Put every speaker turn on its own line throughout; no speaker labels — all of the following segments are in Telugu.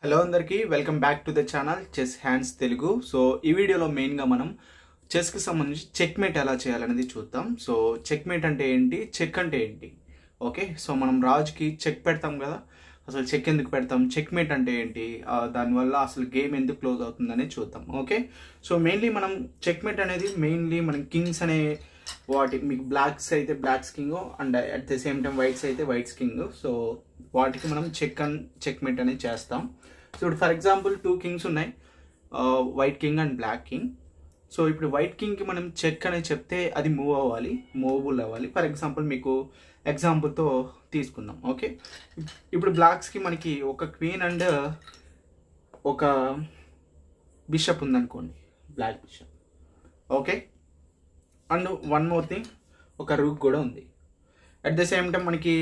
హలో అందరికీ welcome back to the channel chess hands Telugu. So ఈ వీడియోలో మెయిన్గా మనం చెస్కి సంబంధించి చెక్ మేట్ ఎలా చేయాలనేది చూద్దాం. సో చెక్ మేట్ అంటే ఏంటి, చెక్ అంటే ఏంటి, ఓకే. సో మనం రాజుకి చెక్ పెడతాం కదా, అసలు చెక్ ఎందుకు పెడతాం, చెక్ మేట్ అంటే ఏంటి, దానివల్ల అసలు గేమ్ ఎందుకు క్లోజ్ అవుతుందనేది చూద్దాం, ఓకే. సో మెయిన్లీ మనం చెక్ మేట్ అనేది మెయిన్లీ మనం కింగ్స్ అనే వాటి, మీకు బ్లాక్స్ అయితే blacks king and at the same time whites అయితే వైట్స్ కింగ్, సో వాటికి మనం చెక్ మేట్ అనేది చేస్తాం. సో ఇప్పుడు ఫర్ ఎగ్జాంపుల్ 2 కింగ్స్ ఉన్నాయి, white king and black king. So ఇప్పుడు వైట్ కింగ్కి మనం చెక్ అనేది చెప్తే అది మూవ్ అవ్వాలి, మూవబుల్ అవ్వాలి. ఫర్ ఎగ్జాంపుల్ మీకు ఎగ్జాంపుల్తో తీసుకుందాం, ఓకే. ఇప్పుడు బ్లాక్స్కి మనకి ఒక క్వీన్ అండ్ ఒక బిషప్ ఉందనుకోండి, black bishop, okay. And one more thing, ఒక రూక్ కూడా ఉంది. అట్ ద సేమ్ టైం మనకి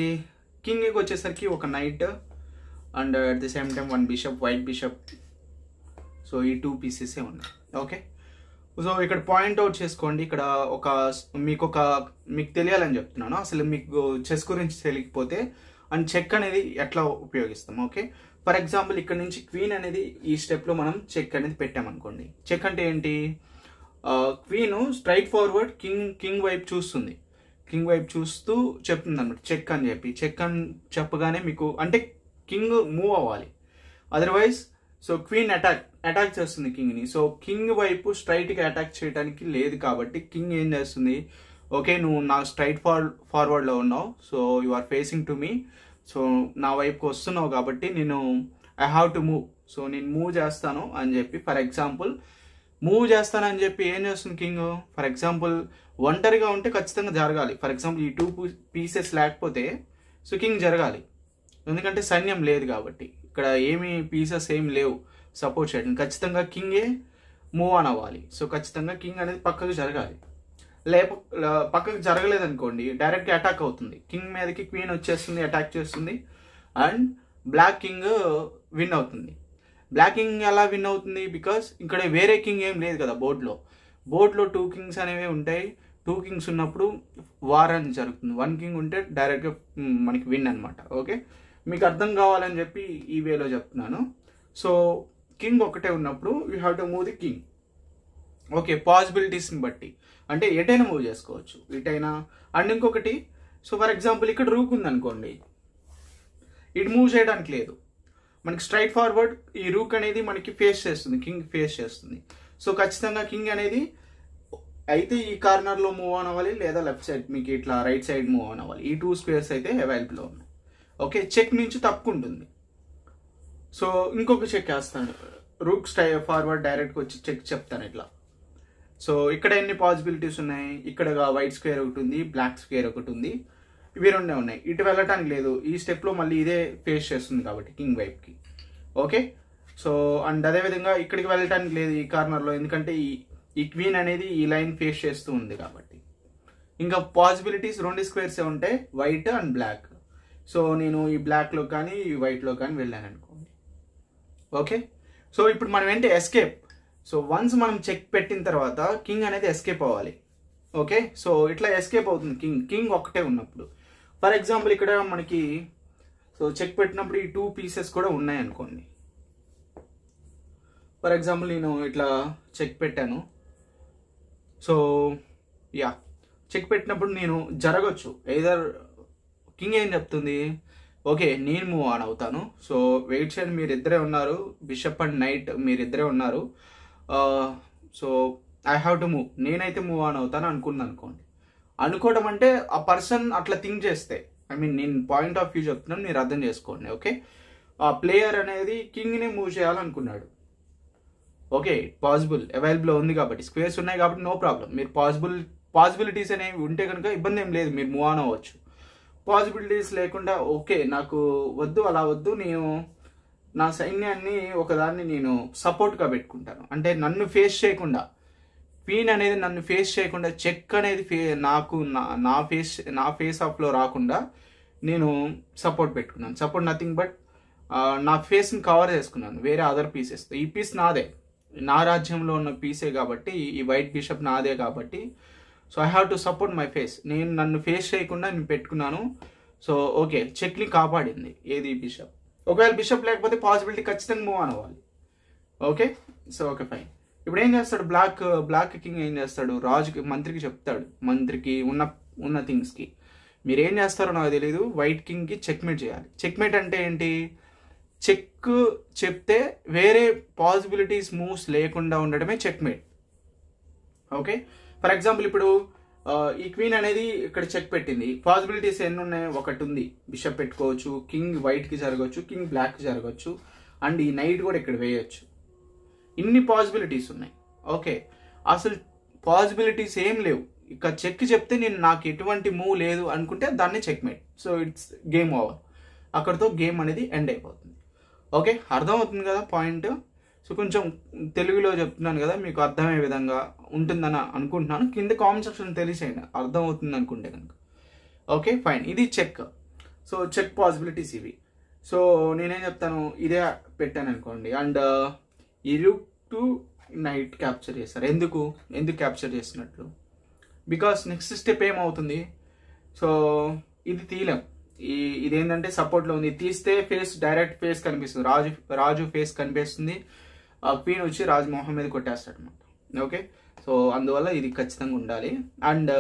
కింగ్కి వచ్చేసరికి ఒక night and at the same time one bishop, white bishop. So ఈ 2 పీసెసే ఉన్నాయి, ఓకే. సో ఇక్కడ పాయింట్ అవుట్ చేసుకోండి, ఇక్కడ మీకు తెలియాలని చెప్తున్నాను. అసలు మీకు చెస్ గురించి తెలియకపోతే అండ్ చెక్ అనేది ఎట్లా ఉపయోగిస్తాం, ఓకే. ఫర్ ఎగ్జాంపుల్ ఇక్కడ నుంచి క్వీన్ అనేది ఈ స్టెప్లో మనం చెక్ అనేది పెట్టామనుకోండి. చెక్ అంటే ఏంటి, క్వీన్ స్ట్రైట్ ఫార్వర్డ్ కింగ్ వైపు చూస్తుంది, కింగ్ వైపు చూస్తూ చెప్తుంది అనమాట చెక్ అని చెప్పి. చెక్ అని చెప్పగానే మీకు అంటే కింగ్ మూవ్ అవ్వాలి, అదర్వైజ్ సో క్వీన్ అటాక్ చేస్తుంది కింగ్ని. సో కింగ్ వైపు స్ట్రైట్గా అటాక్ చేయడానికి లేదు కాబట్టి కింగ్ ఏం చేస్తుంది, ఓకే నువ్వు నా స్ట్రైట్ ఫార్వర్డ్లో ఉన్నావు, so you are facing to me, so నా వైపుకి వస్తున్నావు కాబట్టి నేను I have to move, so నేను మూవ్ చేస్తాను అని చెప్పి. ఫర్ ఎగ్జాంపుల్ మూవ్ చేస్తానని చెప్పి ఏం చేస్తుంది కింగ్, ఫర్ ఎగ్జాంపుల్ ఒంటరిగా ఉంటే ఖచ్చితంగా జరగాలి. ఫర్ ఎగ్జాంపుల్ ఈ 2 పీసెస్ లేకపోతే సో కింగ్ జరగాలి, ఎందుకంటే సైన్యం లేదు కాబట్టి, ఇక్కడ ఏమి పీసెస్ ఏమి లేవు సపోర్ట్ చేయడం. ఖచ్చితంగా కింగే మూవ్ ఆన్ అవ్వాలి. సో ఖచ్చితంగా కింగ్ అనేది పక్కకు జరగాలి. పక్కకు జరగలేదనుకోండి డైరెక్ట్గా అటాక్ అవుతుంది, కింగ్ మీదకి క్వీన్ వచ్చేస్తుంది, అటాక్ చేస్తుంది అండ్ బ్లాక్ కింగ్ విన్ అవుతుంది. బ్లాక్ కింగ్ ఎలా విన్ అవుతుంది, బికాస్ ఇక్కడ వేరే కింగ్ ఏం లేదు కదా బోర్డ్లో 2 కింగ్స్ అనేవి ఉంటాయి. 2 కింగ్స్ ఉన్నప్పుడు వార్ అని జరుగుతుంది, 1 కింగ్ ఉంటే డైరెక్ట్గా మనకి విన్ అనమాట, ఓకే. మీకు అర్థం కావాలని చెప్పి ఈ వేలో చెప్తున్నాను. సో కింగ్ ఒకటే ఉన్నప్పుడు you have to move the king, okay. పాసిబిలిటీస్ని బట్టి అంటే ఎటైనా మూవ్ చేసుకోవచ్చు, ఇటైనా. అండ్ ఇంకొకటి, సో ఫర్ ఎగ్జాంపుల్ ఇక్కడ రూక్ ఉందనుకోండి, ఇటు మూవ్ చేయడానికి లేదు, మనకి స్ట్రైట్ ఫార్వర్డ్ ఈ రూక్ అనేది మనకి ఫేస్ చేస్తుంది, కింగ్ ఫేస్ చేస్తుంది. సో ఖచ్చితంగా కింగ్ అనేది అయితే ఈ కార్నర్లో మూవ్ ఆన్ అవ్వాలి, లేదా లెఫ్ట్ సైడ్ మీకు ఇట్లా రైట్ సైడ్ మూవ్ ఆన్ అవ్వాలి. ఈ 2 స్క్వేర్స్ అయితే అవైలబుల్లో ఉన్నాయి, ఓకే. చెక్ నుంచి తప్పుకుంటుంది. సో ఇంకొక చెక్ వేస్తాను, రూక్ ఫార్వర్డ్ డైరెక్ట్గా వచ్చి చెక్ చెప్తాను ఇట్లా. సో ఇక్కడ ఎన్ని పాసిబిలిటీస్ ఉన్నాయి, ఇక్కడ వైట్ స్క్వేర్ ఒకటి ఉంది, బ్లాక్ స్క్వేర్ ఒకటి ఉంది, ఇవి 2 ఉన్నాయి. ఇటు వెళ్ళటానికి లేదు, ఈ స్టెప్లో మళ్ళీ ఇదే ఫేస్ చేస్తుంది కాబట్టి కింగ్ వైపుకి, ఓకే. సో అండ్ అదేవిధంగా ఇక్కడికి వెళ్ళటానికి లేదు ఈ కార్నర్లో, ఎందుకంటే ఈ క్వీన్ అనేది ఈ లైన్ ఫేస్ చేస్తూ ఉంది కాబట్టి. ఇంకా పాసిబిలిటీస్ 2 స్క్వేర్సే ఉంటాయి, వైట్ అండ్ బ్లాక్. సో నేను ఈ బ్లాక్లో కానీ ఈ వైట్లో కానీ వెళ్ళాను అనుకోండి, ఓకే. సో ఇప్పుడు మనం ఏంటి ఎస్కేప్. సో వన్స్ మనం చెక్ పెట్టిన తర్వాత కింగ్ అనేది ఎస్కేప్ అవ్వాలి, ఓకే. సో ఇట్లా ఎస్కేప్ అవుతుంది కింగ్ ఒక్కటే ఉన్నప్పుడు. ఫర్ ఎగ్జాంపుల్ ఇక్కడ మనకి సో చెక్ పెట్టినప్పుడు ఈ 2 పీసెస్ కూడా ఉన్నాయి అనుకోండి. ఫర్ ఎగ్జాంపుల్ నేను ఇట్లా చెక్ పెట్టాను. సో యా చెక్ పెట్టినప్పుడు నేను జరగచ్చు, ఎయిదర్ కింగ్ ఏం చెప్తుంది, ఓకే నేను మూవ్ ఆన్ అవుతాను, సో వెయిట్ చేయండి, మీరిద్దరే ఉన్నారు, బిషప్ అండ్ నైట్ మీరిద్దరే ఉన్నారు, so I have to move, నేనైతే మూవ్ ఆన్ అవుతాను అనుకోండి. అనుకోవడం అంటే ఆ పర్సన్ అట్లా థింక్ చేస్తే, ఐ మీన్ నేను పాయింట్ ఆఫ్ వ్యూ చెప్తున్నాను, మీరు అర్థం చేసుకోండి, ఓకే. ఆ ప్లేయర్ అనేది కింగ్ని మూవ్ చేయాలనుకున్నాడు, ఓకే. పాసిబుల్ అవైలబుల్ ఉంది కాబట్టి, స్క్వేర్స్ ఉన్నాయి కాబట్టి నో ప్రాబ్లం. మీరు పాసిబిలిటీస్ అనేవి ఉంటే కనుక ఇబ్బంది ఏం లేదు, మీరు మూవ్ ఆన్ అవ్వచ్చు. పాసిబిలిటీస్ లేకుండా ఓకే నాకు వద్దు, అలా వద్దు, నేను నా సైన్యాన్ని ఒకదాన్ని నేను సపోర్ట్గా పెట్టుకుంటాను, అంటే నన్ను ఫేస్ చేయకుండా, క్వీన్ అనేది నన్ను ఫేస్ చేయకుండా, చెక్ అనేది నాకు నా ఫేస్ ఆఫ్లో రాకుండా నేను సపోర్ట్ పెట్టుకున్నాను. సపోర్ట్ నథింగ్ బట్ నా ఫేస్ని కవర్ చేసుకున్నాను వేరే అదర్ పీసెస్తో. ఈ పీస్ నాదే, నా రాజ్యంలో ఉన్న పీసే కాబట్టి, ఈ వైట్ బిషప్ నాదే కాబట్టి, so I have to support my face, నేను నన్ను ఫేస్ చేయకుండా నేను పెట్టుకున్నాను. సో ఓకే చెక్ని కాపాడింది ఏది బిషప్, ఒకవేళ బిషప్ లేకపోతే పాసిబిలిటీ ఖచ్చితంగా మూవ్ ఆన్ అవ్వాలి. Okay, so okay fine. ఇప్పుడు ఏం చేస్తాడు బ్లాక్ కింగ్ ఏం చేస్తాడు, రాజుకి మంత్రికి చెప్తాడు, మంత్రికి ఉన్న థింగ్స్కి మీరు ఏం చేస్తారో నాకు తెలియదు, వైట్ కింగ్కి చెక్మేట్ చేయాలి. చెక్మేట్ అంటే ఏంటి, చెక్ చెప్తే వేరే పాసిబిలిటీస్ మూవ్స్ లేకుండా ఉండడమే చెక్మేట్. ఓకే, ఫర్ ఎగ్జాంపుల్ ఇప్పుడు ఈ క్వీన్ అనేది ఇక్కడ చెక్ పెట్టింది, పాసిబిలిటీస్ ఎన్ని ఉన్నాయి, ఒకటి ఉంది, బిషప్ పెట్టుకోవచ్చు, కింగ్ వైట్కి జరగవచ్చు, కింగ్ బ్లాక్కి జరగవచ్చు, అండ్ ఈ నైట్ కూడా ఇక్కడ వేయచ్చు. ఇన్ని పాసిబిలిటీస్ ఉన్నాయి. ఓకే, అసలు పాసిబిలిటీస్ ఏం లేవు, ఇక్కడ చెక్ చెప్తే నాకు ఎటువంటి మూవ్ లేదు అనుకుంటే దాన్ని checkmate. So it's game over, అక్కడితో గేమ్ అనేది ఎండ్ అయిపోతుంది. ఓకే, అర్థమవుతుంది కదా పాయింట్. సో కొంచెం తెలుగులో చెప్తున్నాను కదా, మీకు అర్థమయ్యే విధంగా ఉంటుందని అనుకుంటున్నాను. కింద కామెంట్ సెక్షన్ తెలిసేయండి అర్థమవుతుంది అనుకుంటే కనుక. ఓకే ఫైన్, ఇది చెక్. సో చెక్ పాసిబిలిటీస్ ఇవి. సో నేనేం చెప్తాను, ఇదే పెట్టాను అనుకోండి, అండ్ ఈ రూక్ టు నైట్ క్యాప్చర్ చేస్తారు. ఎందుకు క్యాప్చర్ చేసినట్లు, బికాస్ నెక్స్ట్ స్టెప్ ఏమవుతుంది, సో ఇది తీయలేం, ఇదేంటంటే సపోర్ట్లో ఉంది, తీస్తే ఫేస్ డైరెక్ట్ ఫేస్ కనిపిస్తుంది, రాజు ఫేస్ కనిపిస్తుంది, క్వీన్ వచ్చి రాజు మొహం మీద కొట్టేస్తాడు అనమాట. ఓకే, సో అందువల్ల ఇది ఖచ్చితంగా ఉండాలి. అండ్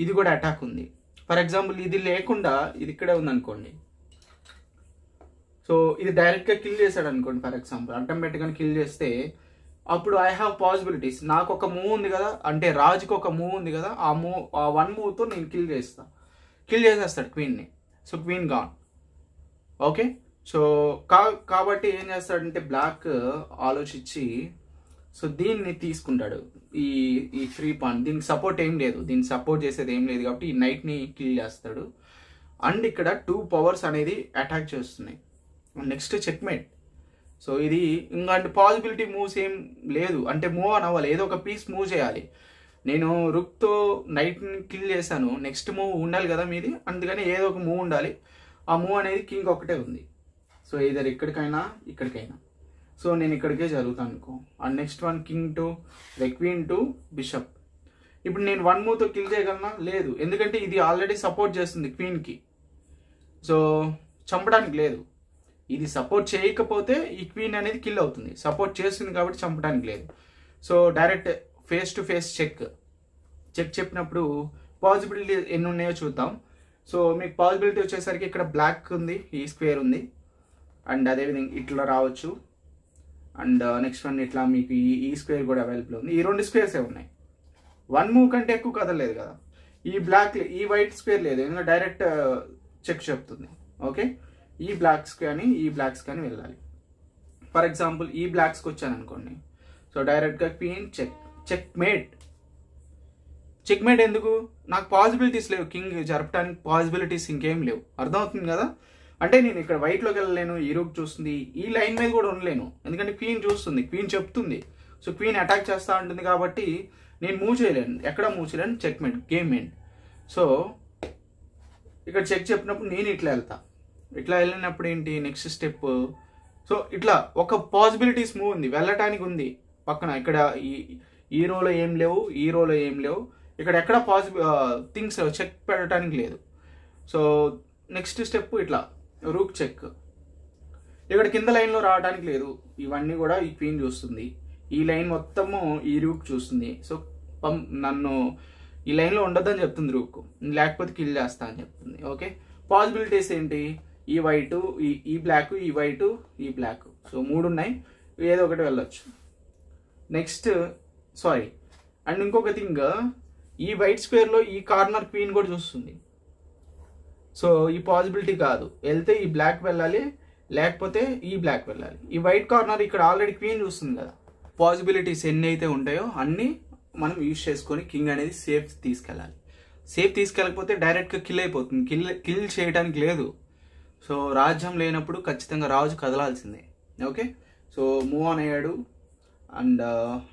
ఇది కూడా అటాక్ ఉంది. ఫర్ ఎగ్జాంపుల్ ఇది లేకుండా ఇది ఇక్కడే ఉంది అనుకోండి, సో ఇది డైరెక్ట్గా కిల్ చేశాడు అనుకోండి, ఫర్ ఎగ్జాంపుల్ అడ్డం పెట్టుకొని కిల్ చేస్తే అప్పుడు ఐ హ్యావ్ పాసిబిలిటీస్, నాకు ఒక మూవ్ ఉంది కదా, అంటే రాజుకి ఒక మూవ్ ఉంది కదా, ఆ వన్ మూవ్తో నేను కిల్ చేసేస్తాడు క్వీన్ని. So queen gone. Okay, so కాబట్టి ఏం చేస్తాడంటే బ్లాక్ ఆలోచించి సో దీన్ని తీసుకుంటాడు, ఈ ఫ్రీ పాన్, దీనికి సపోర్ట్ ఏం లేదు, దీన్ని సపోర్ట్ చేసేది ఏం లేదు కాబట్టి ఈ నైట్ని కిల్ చేస్తాడు. అండ్ ఇక్కడ 2 పవర్స్ అనేది అటాక్ చేస్తున్నాయి. Next checkmate. సో ఇది ఇంకా పాసిబిలిటీ మూవ్స్ ఏం లేదు, అంటే మూవ్ ఆన్ అవ్వాలి, ఏదో ఒక పీస్ మూవ్ చేయాలి. నేను రుక్తో నైట్ని కిల్ చేశాను, నెక్స్ట్ మూవ్ ఉండాలి కదా మీది, అందుకని ఏదో ఒక మూవ్ ఉండాలి. ఆ మూవ్ అనేది కింగ్ ఒకటే ఉంది. సో ఇదర్ ఇక్కడికైనా ఇక్కడికైనా, సో నేను ఇక్కడికే జరుగుతాను అనుకో. And next one king to queen to bishop. ఇప్పుడు నేను 1 మూవ్తో కిల్ చేయగలనా, లేదు, ఎందుకంటే ఇది ఆల్రెడీ సపోర్ట్ చేస్తుంది క్వీన్కి, సో చంపడానికి లేదు. ఇది సపోర్ట్ చేయకపోతే ఈ క్వీన్ అనేది కిల్ అవుతుంది, సపోర్ట్ చేస్తుంది కాబట్టి చంపడానికి లేదు. So direct face to face check చెప్పినప్పుడు పాసిబిలిటీ ఎన్ని ఉన్నాయో చూద్దాం. సో మీకు పాసిబిలిటీ వచ్చేసరికి ఇక్కడ బ్లాక్ ఉంది, ఈ స్క్వేర్ ఉంది, అండ్ అదేవిధంగా ఇట్లా రావచ్చు, అండ్ నెక్స్ట్ వన్ ఇట్లా మీకు ఈ స్క్వేర్ కూడా అవైలబుల్ ఉంది. ఈ 2 స్క్వేర్సే ఉన్నాయి, 1 మూవ్ కంటే ఎక్కువ కదలేదు కదా. ఈ వైట్ స్క్వేర్ లేదు, ఎందుకంటే డైరెక్ట్ చెక్ చెప్తుంది. ఓకే, ఈ బ్లాక్స్ కానీ వెళ్ళాలి. ఫర్ ఎగ్జాంపుల్ ఈ బ్లాక్స్కి వచ్చాను అనుకోండి, సో డైరెక్ట్గా క్వీన్ చెక్మేట్ ఎందుకు, నాకు పాసిబిలిటీస్ లేవు, కింగ్ జరపడానికి పాసిబిలిటీస్ ఇంకేం లేవు. అర్థమవుతుంది కదా, అంటే నేను ఇక్కడ వైట్లోకి వెళ్ళలేను, ఈ రూక్ చూస్తుంది, ఈ లైన్ మీద కూడా ఉండలేను, ఎందుకంటే క్వీన్ చూస్తుంది, క్వీన్ చెప్తుంది, సో క్వీన్ అటాక్ చేస్తూ ఉంటుంది కాబట్టి నేను మూవ్ చేయలేను, ఎక్కడ మూవ్ చేయలేను, చెక్మేట్, గేమ్ ఎండ్. సో ఇక్కడ చెక్ చెప్పినప్పుడు నేను ఇట్లా వెళ్ళినప్పుడు ఏంటి నెక్స్ట్ స్టెప్, సో ఇట్లా ఒక పాసిబిలిటీస్ మూవ్ ఉంది, వెళ్ళటానికి ఉంది పక్కన, ఇక్కడ ఈ రోలో ఏం లేవు, ఇక్కడ ఎక్కడ థింగ్స్ చెక్ పెట్టడానికి లేదు. సో నెక్స్ట్ స్టెప్ ఇట్లా రూక్ చెక్, ఇక్కడ కింద లైన్లో రావడానికి లేదు, ఇవన్నీ కూడా ఈ క్వీన్ చూస్తుంది, ఈ లైన్ మొత్తము ఈ రూక్ చూస్తుంది. సో నన్ను ఈ లైన్లో ఉండొద్దని చెప్తుంది రూక్, లేకపోతే కిల్ చేస్తా అని చెప్తుంది. ఓకే, పాసిబిలిటీస్ ఏంటి, ఈ వైటు, ఈ బ్లాక్, ఈ వైటు, ఈ బ్లాక్, సో 3 ఉన్నాయి, ఏదో ఒకటి వెళ్ళొచ్చు. నెక్స్ట్ అండ్ ఇంకొక థింగ్, ఈ వైట్ స్క్వేర్లో ఈ కార్నర్ క్వీన్ కూడా చూస్తుంది. సో ఈ పాసిబిలిటీ కాదు, వెళ్తే ఈ బ్లాక్ వెళ్ళాలి, లేకపోతే ఈ బ్లాక్ వెళ్ళాలి. ఈ వైట్ కార్నర్ ఇక్కడ ఆల్రెడీ క్వీన్ చూస్తుంది కదా. పాసిబిలిటీస్ ఎన్ని అయితే ఉంటాయో అన్నీ మనం యూజ్ చేసుకొని కింగ్ అనేది సేఫ్ తీసుకెళ్ళకపోతే డైరెక్ట్గా కిల్ అయిపోతుంది, కిల్ చేయడానికి లేదు. సో రాజ్యం లేనప్పుడు ఖచ్చితంగా రాజు కదలాల్సిందే. ఓకే, సో మూవ్ ఆన్ అయ్యాడు, అండ్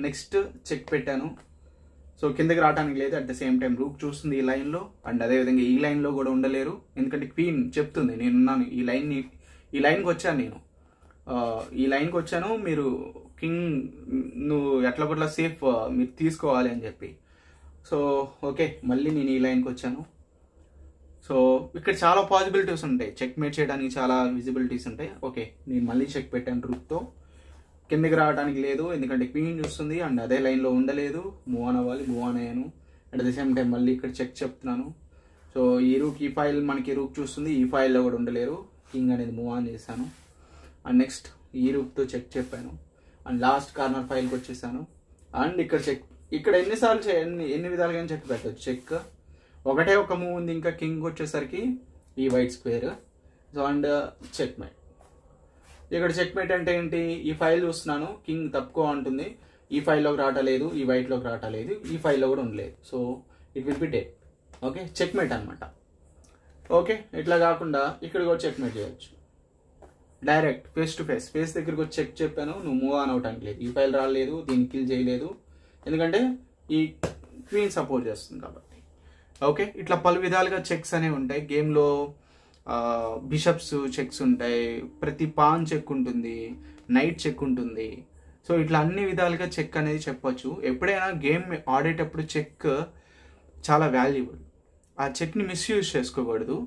నెక్స్ట్ చెక్ పెట్టాను, సో కిందకి రావడానికి లేదు. At the same time rook చూస్తుంది ఈ లైన్లో, అండ్ అదేవిధంగా ఈ లైన్లో కూడా ఉండలేరు, ఎందుకంటే క్వీన్ చెప్తుంది నేనున్నాను, ఈ లైన్కి వచ్చాను, ఈ లైన్కి వచ్చాను, మీరు కింగ్ నువ్వు ఎట్లా కొట్లా సేఫ్ మీరు తీసుకోవాలి అని చెప్పి. సో ఓకే, మళ్ళీ నేను ఈ లైన్కి వచ్చాను, సో ఇక్కడ చాలా పాసిబిలిటీస్ ఉంటాయి, చెక్ మేట్ చేయడానికి చాలా విజిబిలిటీస్ ఉంటాయి. ఓకే, నేను మళ్ళీ చెక్ పెట్టాను రూక్తో, కిందకి రావడానికి లేదు ఎందుకంటే క్వీన్ చూస్తుంది అండ్ అదే లైన్లో ఉండలేదు, మూవ్ ఆన్ అవ్వాలి, మూవ్ ఆన్ అయ్యాను. అట్ ద సేమ్ టైం మళ్ళీ ఇక్కడ చెక్ చెప్తున్నాను. సో ఈ రూక్ ఈ ఫైల్ మనకి రూక్ చూస్తుంది, ఈ ఫైల్లో కూడా ఉండలేరు, కింగ్ అనేది మూవ్ ఆన్ చేశాను. అండ్ నెక్స్ట్ ఈ రూక్తో చెక్ చెప్పాను అండ్ లాస్ట్ కార్నర్ ఫైల్కి వచ్చేసాను. అండ్ ఇక్కడ చెక్, ఇక్కడ ఎన్నిసార్లు ఎన్ని విధాలుగా చెక్ పెట్టచ్చు. చెక్ ఒకటే ఒక మూవ్ ఉంది, ఇంకా కింగ్ వచ్చేసరికి ఈ white square. So and check mate. ఇక్కడ చెక్ మేట్ అంటే ఏంటి, ఈ ఫైల్ చూస్తున్నాను, కింగ్ తప్పుకో అంటుంది, ఈ ఫైల్లోకి రావట్లేదు, ఈ వైట్లోకి రావట్లేదు, ఈ ఫైల్లో కూడా ఉండలేదు. So it will be dead. Okay, check mate అనమాట. ఓకే, ఇట్లా కాకుండా ఇక్కడ కూడా చెక్ మేట్ చేయొచ్చు. Direct face to face, face దగ్గరికి వచ్చి చెక్ చెప్పాను, నువ్వు మూవ్ ఆన్ అవటానికి లేదు, ఈ ఫైల్ రాలేదు, దీన్ని కిల్ చేయలేదు ఎందుకంటే ఈ క్వీన్ సపోర్ట్ చేస్తుంది కాబట్టి. ఓకే, ఇట్లా పలు విధాలుగా చెక్స్ అనేవి ఉంటాయి గేమ్లో. బిషప్స్ చెక్స్ ఉంటాయి, ప్రతి పాన్ చెక్ ఉంటుంది, నైట్ చెక్ ఉంటుంది. సో ఇట్లా అన్ని విధాలుగా చెక్ అనేది చెప్పొచ్చు. ఎప్పుడైనా గేమ్ ఆడేటప్పుడు చెక్ చాలా వాల్యుబుల్, ఆ చెక్ని మిస్యూజ్ చేసుకోకూడదు.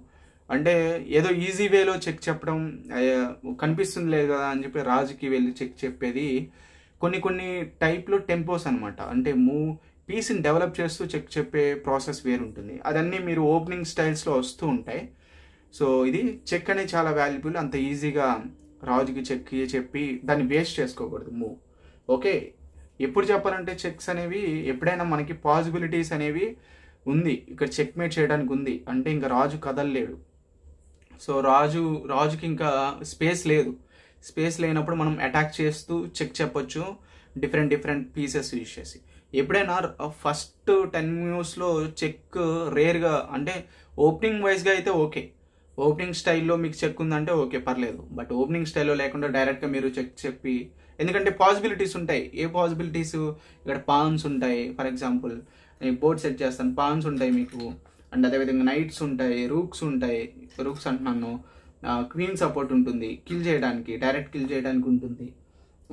అంటే ఏదో ఈజీ వేలో చెక్ చెప్పడం కనిపిస్తుంది లేదు కదా అని చెప్పి రాజుకి వెళ్ళి చెక్ చెప్పేది కొన్ని టైప్లో టెంపోస్ అనమాట. అంటే పీస్ని డెవలప్ చేస్తూ చెక్ చెప్పే ప్రాసెస్ వేరుంటుంది. అదన్నీ మీరు ఓపెనింగ్ స్టైల్స్లో వస్తూ ఉంటాయి. సో ఇది చెక్ అనేది చాలా వాల్యుబుల్. అంత ఈజీగా రాజుకి చెక్ చెప్పి దాన్ని వేస్ట్ చేసుకోకూడదు మూవ్. ఓకే, ఎప్పుడు చెప్పాలంటే చెక్స్ అనేవి ఎప్పుడైనా మనకి పాసిబిలిటీస్ అనేవి ఉంది, ఇక్కడ చెక్ మేట్ చేయడానికి ఉంది అంటే ఇంకా రాజు కదలలేడు. సో రాజుకి ఇంకా స్పేస్ లేదు. స్పేస్ లేనప్పుడు మనం అటాక్ చేస్తూ చెక్ చెప్పొచ్చు డిఫరెంట్ పీసెస్ యూజ్ చేసి. ఎప్పుడైనా ఫస్ట్ 10 మూవ్స్లో చెక్ రేర్గా, అంటే ఓపెనింగ్ వైజ్గా అయితే ఓకే, ఓపెనింగ్ స్టైల్లో మీకు చెక్ ఉందంటే ఓకే పర్లేదు. బట్ ఓపెనింగ్ స్టైల్లో లేకుండా డైరెక్ట్గా మీరు చెక్ చెప్పి, ఎందుకంటే పాసిబిలిటీస్ ఉంటాయి. ఏ పాసిబిలిటీస్, ఇక్కడ పాన్స్ ఉంటాయి. ఫర్ ఎగ్జాంపుల్ నేను బోర్డ్ సెట్ చేస్తాను, పాన్స్ ఉంటాయి మీకు, అండ్ అదేవిధంగా నైట్స్ ఉంటాయి, రూక్స్ ఉంటాయి, రూక్స్ అంటున్నాను, క్వీన్ సపోర్ట్ ఉంటుంది, కిల్ చేయడానికి, డైరెక్ట్ కిల్ చేయడానికి ఉంటుంది.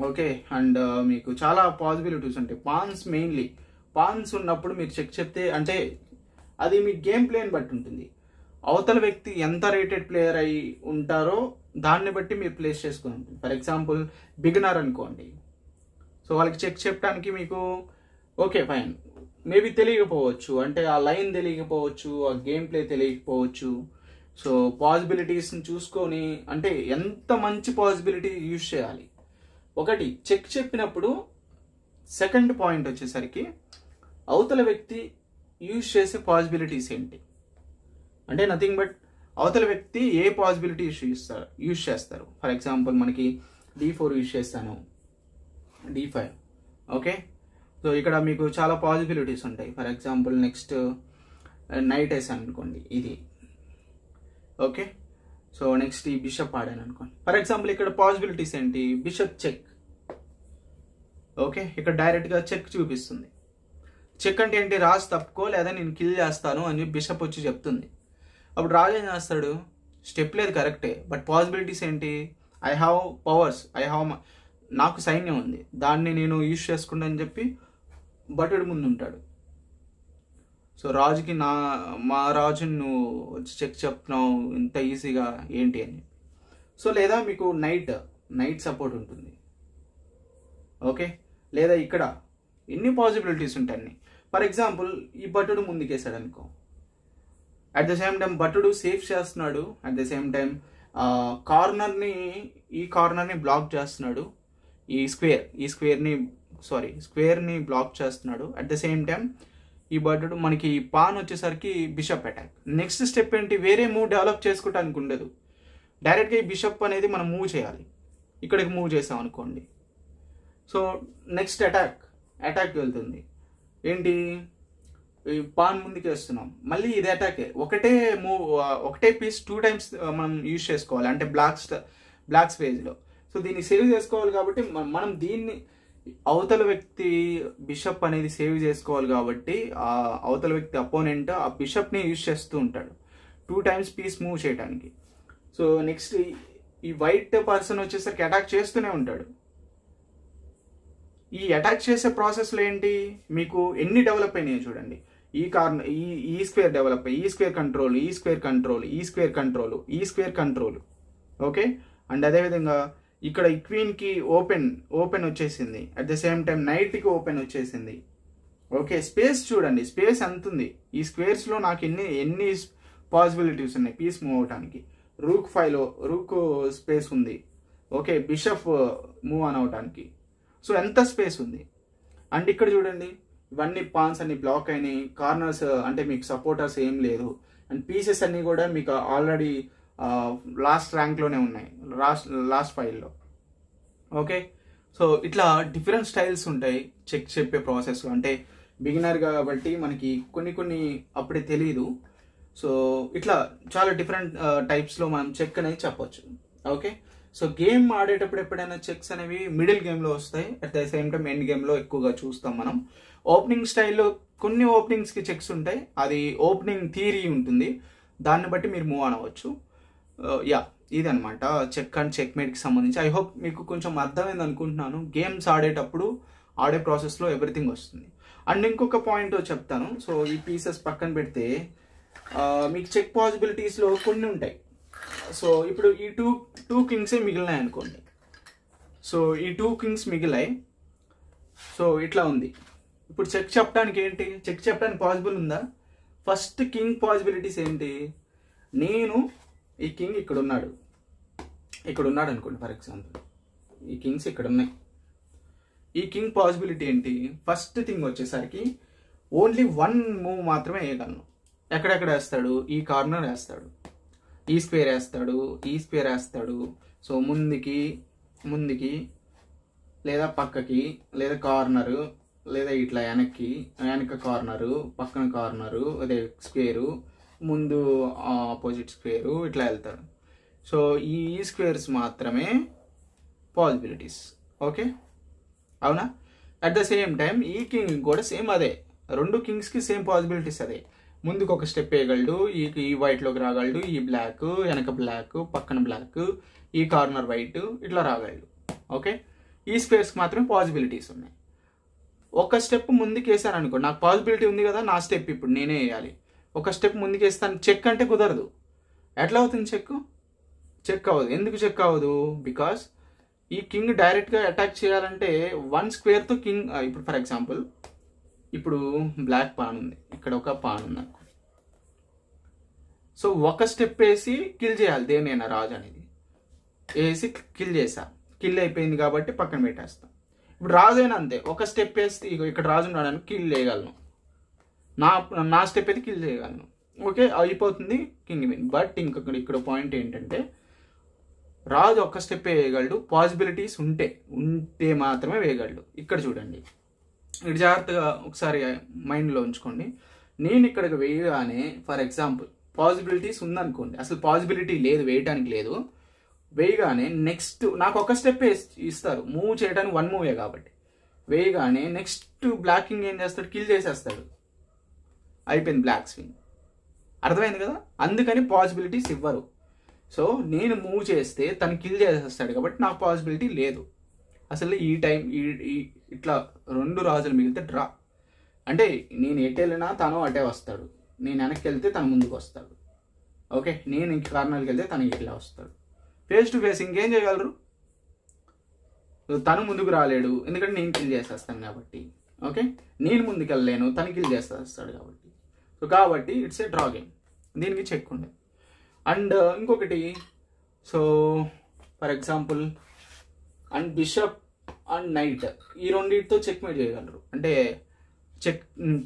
ఓకే, అండ్ మీకు చాలా పాసిబిలిటీస్ ఉంటాయి. మెయిన్లీ పాన్స్ ఉన్నప్పుడు మీరు చెక్ చెప్తే, అంటే అది మీ గేమ్ ప్లేని బట్టి ఉంటుంది. అవతల వ్యక్తి ఎంత రేటెడ్ ప్లేయర్ అయి ఉంటారో దాన్ని బట్టి మీరు ప్లేస్ చేసుకుని ఉంటుంది. ఫర్ ఎగ్జాంపుల్ బిగినర్ అనుకోండి, సో వాళ్ళకి చెక్ చెప్పడానికి మీకు ఓకే ఫైన్, మేబీ తెలియకపోవచ్చు, అంటే ఆ లైన్ తెలియకపోవచ్చు, ఆ గేమ్ ప్లే తెలియకపోవచ్చు. సో పాసిబిలిటీస్ని చూసుకొని, అంటే ఎంత మంచి పాసిబిలిటీ యూజ్ చేయాలి. ఒకటి చెక్ చెప్పినప్పుడు సెకండ్ పాయింట్ వచ్చేసరికి అవతల వ్యక్తి యూజ్ చేసే పాసిబిలిటీస్ ఏంటి, అంటే నథింగ్ బట్ అవతల వ్యక్తి ఏ పాసిబిలిటీ యూజ్ చేస్తారు. ఫర్ ఎగ్జాంపుల్ మనకి D4 యూజ్ చేస్తాను, D5. ఓకే, సో ఇక్కడ మీకు చాలా పాసిబిలిటీస్ ఉంటాయి. ఫర్ ఎగ్జాంపుల్ నెక్స్ట్ నైట్ వేసాను అనుకోండి, ఇది ఓకే. సో నెక్స్ట్ ఈ బిషప్ ఆడాను అనుకోండి. ఫర్ ఎగ్జాంపుల్ ఇక్కడ పాసిబిలిటీస్ ఏంటి, బిషప్ చెక్. ఓకే, ఇక్కడ డైరెక్ట్గా చెక్ చూపిస్తుంది. చెక్ అంటే ఏంటి, రాజు తప్పుకో లేదా నేను కిల్ చేస్తాను అని బిషప్ వచ్చి చెప్తుంది. అప్పుడు రాజు ఏం చేస్తాడు, స్టెప్ లేదు కరెక్టే, బట్ పాసిబిలిటీస్ ఏంటి, ఐ హ్యావ్ పవర్స్, నాకు సైన్యం ఉంది, దాన్ని నేను యూజ్ చేసుకుంటా అని చెప్పి భటుడు ముందు ఉంటాడు. సో రాజుకి మా రాజుని నువ్వు వచ్చి చెక్ చెప్తున్నావు ఇంత ఈజీగా ఏంటి అని. సో లేదా మీకు నైట్ సపోర్ట్ ఉంటుంది. ఓకే, లేదా ఇక్కడ ఎన్ని పాసిబిలిటీస్ ఉంటాయి. ఫర్ ఎగ్జాంపుల్ ఈ భటుడు ముందుకేసాడు అనుకో, అట్ ద సేమ్ టైం భటుడు సేఫ్ చేస్తున్నాడు, అట్ ద సేమ్ టైం ఈ కార్నర్ని బ్లాక్ చేస్తున్నాడు, స్క్వేర్ని బ్లాక్ చేస్తున్నాడు. అట్ ద సేమ్ టైం ఈ భటుడు మనకి పాన్ వచ్చేసరికి బిషప్ అటాక్. నెక్స్ట్ స్టెప్ ఏంటి, వేరే మూవ్ డెవలప్ చేసుకోవడానికి ఉండదు, డైరెక్ట్గా ఈ బిషప్ అనేది మనం మూవ్ చేయాలి. ఇక్కడికి మూవ్ చేసాం అనుకోండి, సో నెక్స్ట్ అటాక్ వెళ్తుంది. ఏంటి, పాన్ ముందుకు వేస్తున్నాం, మళ్ళీ ఇది అటాకే. ఒకటే పీస్ 2 times మనం యూజ్ చేసుకోవాలి, అంటే బ్లాక్ స్పేస్లో. సో దీన్ని సేవ్ చేసుకోవాలి కాబట్టి మనం దీన్ని అవతల వ్యక్తి బిషప్ అనేది సేవ్ చేసుకోవాలి కాబట్టి ఆ అవతల వ్యక్తి అపోనెంట్ ఆ బిషప్ని యూజ్ చేస్తూ ఉంటాడు 2 times పీస్ మూవ్ చేయడానికి. సో నెక్స్ట్ ఈ వైట్ పర్సన్ వచ్చేసరికి అటాక్ చేస్తూనే ఉంటాడు. ఈ అటాక్ చేసే ప్రాసెస్లో ఏంటి, మీకు ఎన్ని డెవలప్ అయినాయో చూడండి. ఈ స్క్వేర్ డెవలప్ అయ్యి ఈ స్క్వేర్ కంట్రోల్, ఈ స్క్వేర్ కంట్రోల్, ఈ స్క్వేర్ కంట్రోల్, ఈ స్క్వేర్ కంట్రోల్. ఓకే, అండ్ అదేవిధంగా ఇక్కడ ఈ క్వీన్కి ఓపెన్ వచ్చేసింది. అట్ ద సేమ్ టైం నైట్కి ఓపెన్ వచ్చేసింది. ఓకే, స్పేస్ చూడండి, స్పేస్ ఎంత ఉంది. ఈ స్క్వేర్స్లో నాకు ఎన్ని పాసిబిలిటీస్ ఉన్నాయి పీస్ మూవ్ అవడానికి. రూక్ స్పేస్ ఉంది. ఓకే, బిషప్ మూవ్ ఆన్ అవడానికి. సో ఎంత స్పేస్ ఉంది. అండ్ ఇక్కడ చూడండి, ఇవన్నీ పాన్స్ అన్ని బ్లాక్ అయినాయి. కార్నర్స్ అంటే మీకు సపోర్టర్స్ ఏం లేదు. అండ్ పీసెస్ అన్నీ కూడా మీకు ఆల్రెడీ లాస్ట్ ర్యాంక్లోనే ఉన్నాయి, లాస్ట్ ఫైల్లో. ఓకే, సో ఇట్లా డిఫరెంట్ స్టైల్స్ ఉంటాయి చెక్ చెప్పే ప్రాసెస్లో. అంటే బిగినర్ కాబట్టి మనకి కొన్ని అప్పుడే తెలియదు. సో ఇట్లా చాలా డిఫరెంట్ టైప్స్లో మనం చెక్ అనేది చెప్పొచ్చు. ఓకే, సో గేమ్ ఆడేటప్పుడు ఎప్పుడైనా చెక్స్ అనేవి మిడిల్ గేమ్లో వస్తాయి. At the same time end గేమ్లో ఎక్కువగా చూస్తాం మనం. ఓపెనింగ్ స్టైల్లో కొన్ని ఓపెనింగ్స్కి చెక్స్ ఉంటాయి, అది ఓపెనింగ్ థియరీ ఉంటుంది, దాన్ని బట్టి మీరు మూవ్ ఆన్ అవ్వచ్చు. ఇదనమాట చెక్ అండ్ చెక్మేట్కి సంబంధించి. ఐ హోప్ మీకు కొంచెం అర్థమైంది అనుకుంటున్నాను. గేమ్స్ ఆడేటప్పుడు ఆడే ప్రాసెస్లో ఎవ్రీథింగ్ వస్తుంది. అండ్ ఇంకొక పాయింట్ చెప్తాను. సో ఈ పీసెస్ పక్కన పెడితే మీకు చెక్ పాసిబిలిటీస్లో కొన్ని ఉంటాయి. సో ఇప్పుడు ఈ టూ కింగ్సే మిగిలినాయి అనుకోండి. సో ఈ 2 కింగ్స్ మిగిలాయి. సో ఇట్లా ఉంది. ఇప్పుడు చెక్ చెప్పడానికి ఏంటి, చెక్ చెప్పడానికి పాసిబుల్ ఉందా? ఫస్ట్ కింగ్ పాసిబిలిటీస్ ఏంటి, నేను ఈ కింగ్ ఇక్కడ ఉన్నాడు అనుకోండి ఫర్ ఎగ్జాంపుల్. ఈ కింగ్స్ ఇక్కడ ఉన్నాయి. ఈ కింగ్ పాసిబిలిటీ ఏంటి, ఫస్ట్ థింగ్ వచ్చేసరికి ఓన్లీ 1 మూవ్ మాత్రమే వేయగలను. ఎక్కడెక్కడ వేస్తాడు, ఈ కార్నర్ వేస్తాడు, ఈ స్క్వేర్ వేస్తాడు, ఈ స్క్వేర్ వేస్తాడు. సో ముందుకి లేదా పక్కకి లేదా కార్నరు లేదా ఇట్లా వెనక కార్నరు, పక్కన కార్నరు, అదే స్క్వేరు, ముందు ఆపోజిట్ స్క్వేరు, ఇట్లా వెళ్తాడు. సో ఈ స్క్వేర్స్ మాత్రమే పాసిబిలిటీస్. ఓకే, అవునా? అట్ ద సేమ్ టైం ఈ కింగ్ కూడా సేమ్ అదే, 2 కింగ్స్కి సేమ్ పాసిబిలిటీస్ అదే. ముందుకు ఒక స్టెప్ వేయగలడు, ఈ వైట్లోకి రాగలడు, ఈ బ్లాక్, వెనక బ్లాక్, పక్కన బ్లాక్, ఈ కార్నర్ వైట్, ఇట్లా రాగలడు. ఓకే, ఈ స్క్వేర్స్కి మాత్రమే పాసిబిలిటీస్ ఉన్నాయి. ఒక స్టెప్ ముందుకు వేసాను అనుకో, నాకు పాసిబిలిటీ ఉంది కదా, నా స్టెప్ ఇప్పుడు నేనే వేయాలి. ఒక స్టెప్ ముందుకు వేస్తాను, చెక్ అంటే కుదరదు. ఎట్లా అవుతుంది చెక్ అవ్వదు. ఎందుకు చెక్ అవ్వదు? బికాస్ ఈ కింగ్ డైరెక్ట్గా అటాక్ చేయాలంటే 1 స్క్వేర్తో కింగ్, ఇప్పుడు ఫర్ ఎగ్జాంపుల్ ఇప్పుడు బ్లాక్ పాన్ ఉంది, ఇక్కడ ఒక పాన్ ఉంది. సో ఒక స్టెప్ వేసి కిల్ చేయాలి దేనైనా, రాజు అనేది వేసి కిల్ చేసా, కిల్ అయిపోయింది కాబట్టి పక్కన పెట్టేస్తాం. ఇప్పుడు రాజు అయినా అంతే, ఒక స్టెప్ వేస్తే ఇక్కడ రాజు ఉన్నాడని కిల్ చేయగలను, నా స్టెప్ అయితే కిల్ చేయగలను. ఓకే, అయిపోతుంది, కింగ్ విన్. బట్ ఇక్కడ పాయింట్ ఏంటంటే రాజు ఒక్క స్టెప్ వేయగలడు, పాసిబిలిటీస్ ఉంటే మాత్రమే వేయగలడు. ఇక్కడ చూడండి, ఇది జాగ్రత్తగా ఒకసారి మైండ్లో ఉంచుకోండి. నేను ఇక్కడికి వేయగానే ఫర్ ఎగ్జాంపుల్ పాసిబిలిటీస్ ఉందనుకోండి, అసలు పాసిబిలిటీ లేదు, వేయటానికి లేదు. వేయగానే నెక్స్ట్ నాకు ఒక స్టెప్ ఇస్తారు, మూవ్ చేయడానికి 1 మూవే కాబట్టి. వేయగానే నెక్స్ట్ బ్లాక్ కింగ్ ఏం చేస్తాడు, కిల్ చేసేస్తాడు, అయిపోయింది బ్లాక్ స్వింగ్. అర్థమైంది కదా? అందుకని పాసిబిలిటీస్ ఇవ్వరు. సో నేను మూవ్ చేస్తే తను కిల్ చేసేస్తాడు కాబట్టి నాకు పాసిబిలిటీ లేదు. అసలు ఈ టైం ఇట్లా 2 రాజులు మిగిలితే డ్రా. అంటే నేను ఎటు వెళ్ళినా తను అటే వస్తాడు, నేను వెనక్కి వెళ్తే తను ముందుకు వస్తాడు. ఓకే, నేను ఇంక కార్నర్కి వెళ్తే తను ఇట్లా వస్తాడు. ఫేస్ టు ఫేస్ ఇంకేం చేయగలరు? తను ముందుకు రాలేడు, ఎందుకంటే నేను కిల్ చేసేస్తాను కాబట్టి. ఓకే, నేను ముందుకు వెళ్ళలేను, తను కిల్ చేసేస్తాడు కాబట్టి. సో కాబట్టి ఇట్స్ ఏ డ్రా గేమ్, దీనికి చెక్ ఉండదు. అండ్ ఇంకొకటి, so for example and bishop and night, ఈ రెండింటితో చెక్ మేట్ చేయగలరు, అంటే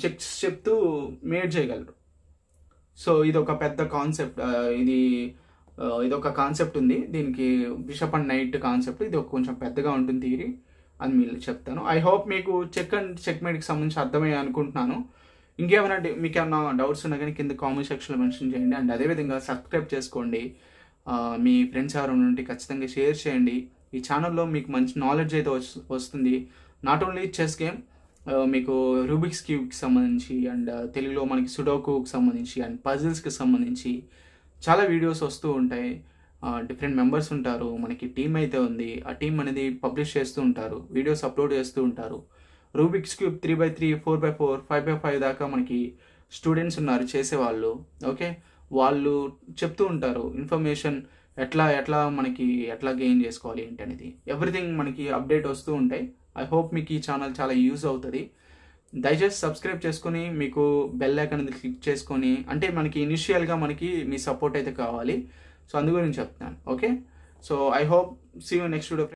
చెక్స్ చెప్తూ మేట్ చేయగలరు. సో ఇది ఒక పెద్ద కాన్సెప్ట్, ఇదొక కాన్సెప్ట్ ఉంది దీనికి, బిషప్ అండ్ నైట్ కాన్సెప్ట్. ఇది కొంచెం పెద్దగా ఉంటుంది థియరీ, అని మీరు చెప్తాను. ఐ హోప్ మీకు చెక్ అండ్ చెక్ మేట్కి సంబంధించి అర్థమయ్యే అనుకుంటున్నాను. ఇంకేమైనా మీకు ఏమైనా డౌట్స్ ఉన్నా కానీ కింద కామెంట్ సెక్షన్లో మెన్షన్ చేయండి. అండ్ అదేవిధంగా సబ్స్క్రైబ్ చేసుకోండి, మీ ఫ్రెండ్స్ ఎవరైనా ఉంటే ఖచ్చితంగా షేర్ చేయండి. ఈ ఛానల్లో మీకు మంచి నాలెడ్జ్ అయితే వస్తుంది. నాట్ ఓన్లీ చెస్ గేమ్, మీకు రూబిక్స్ క్యూబ్కి సంబంధించి, అండ్ తెలుగులో మనకి సుడోకుకి సంబంధించి, అండ్ పజిల్స్కి సంబంధించి చాలా వీడియోస్ వస్తూ ఉంటాయి. డిఫరెంట్ మెంబర్స్ ఉంటారు, మనకి టీం అయితే ఉంది. ఆ టీం అనేది పబ్లిష్ చేస్తూ ఉంటారు, వీడియోస్ అప్లోడ్ చేస్తూ ఉంటారు. Rubik's cube 3x3, 4x4, 5x5 దాకా మనకి స్టూడెంట్స్ ఉన్నారు చేసేవాళ్ళు, ఓకే, వాళ్ళు చెప్తూ ఉంటారు ఇన్ఫర్మేషన్ ఎట్లా మనకి ఎట్లా గెయిన్ చేసుకోవాలి ఏంటి అనేది, ఎవ్రీథింగ్ మనకి అప్డేట్ వస్తూ ఉంటాయి. ఐ హోప్ మీకు ఈ ఛానల్ చాలా యూజ్ అవుతుంది. దయచేసి సబ్స్క్రైబ్ చేసుకుని మీకు బెల్ ఐకాన్ అనేది క్లిక్ చేసుకొని, అంటే మనకి ఇనిషియల్గా మనకి మీ సపోర్ట్ అయితే కావాలి. సో అందు గురించి చెప్తున్నాను. Okay, so I hope see you next video.